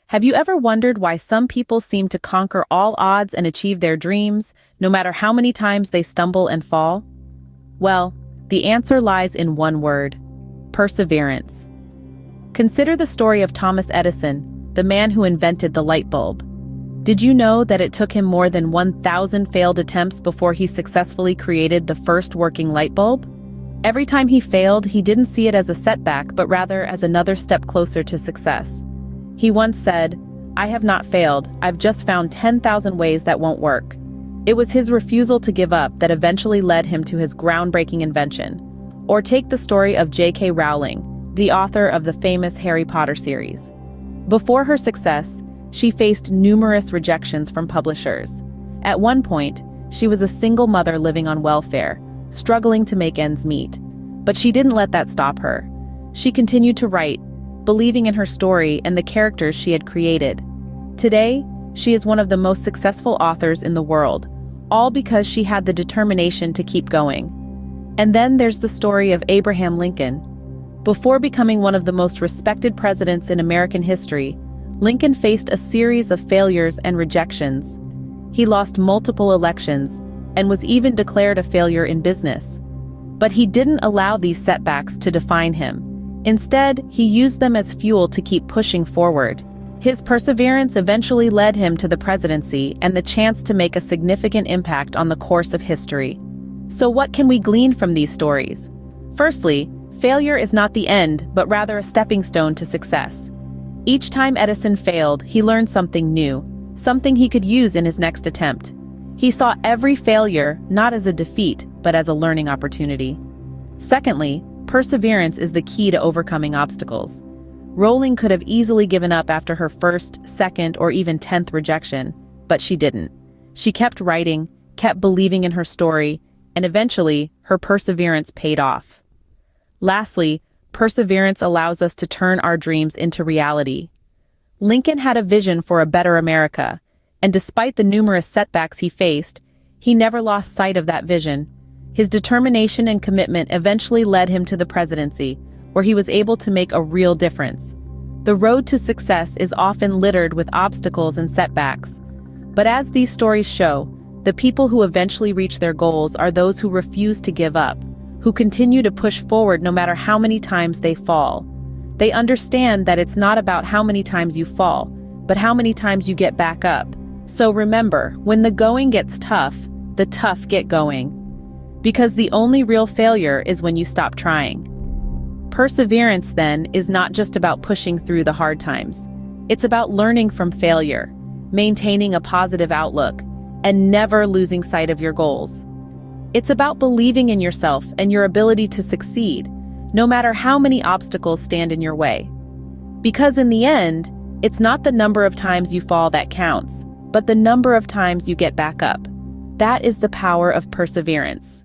Have you ever wondered why some people seem to conquer all odds and achieve their dreams, no matter how many times they stumble and fall? Well, the answer lies in one word: perseverance. Consider the story of Thomas Edison, the man who invented the light bulb. Did you know that it took him more than 1,000 failed attempts before he successfully created the first working light bulb? Every time he failed, he didn't see it as a setback, but rather as another step closer to success. He once said, "I have not failed, I've just found 10,000 ways that won't work." It was his refusal to give up that eventually led him to his groundbreaking invention. Or take the story of J.K. Rowling, the author of the famous Harry Potter series. Before her success, she faced numerous rejections from publishers. At one point, she was a single mother living on welfare, struggling to make ends meet. But she didn't let that stop her. She continued to write, believing in her story and the characters she had created. Today, she is one of the most successful authors in the world, all because she had the determination to keep going. And then there's the story of Abraham Lincoln. Before becoming one of the most respected presidents in American history, Lincoln faced a series of failures and rejections. He lost multiple elections and was even declared a failure in business. But he didn't allow these setbacks to define him. Instead, he used them as fuel to keep pushing forward. His perseverance eventually led him to the presidency and the chance to make a significant impact on the course of history. So what can we glean from these stories? Firstly, failure is not the end, but rather a stepping stone to success. Each time Edison failed, he learned something new, something he could use in his next attempt. He saw every failure not as a defeat, but as a learning opportunity. Secondly, perseverance is the key to overcoming obstacles. Rowling could have easily given up after her first, second, or even 10th rejection, but she didn't. She kept writing, kept believing in her story, and eventually, her perseverance paid off. Lastly, perseverance allows us to turn our dreams into reality. Lincoln had a vision for a better America, and despite the numerous setbacks he faced, he never lost sight of that vision. His determination and commitment eventually led him to the presidency, where he was able to make a real difference. The road to success is often littered with obstacles and setbacks. But as these stories show, the people who eventually reach their goals are those who refuse to give up, who continue to push forward no matter how many times they fall. They understand that it's not about how many times you fall, but how many times you get back up. So remember, when the going gets tough, the tough get going. Because the only real failure is when you stop trying. Perseverance, then, is not just about pushing through the hard times. It's about learning from failure, maintaining a positive outlook, and never losing sight of your goals. It's about believing in yourself and your ability to succeed, no matter how many obstacles stand in your way. Because in the end, it's not the number of times you fall that counts, but the number of times you get back up. That is the power of perseverance.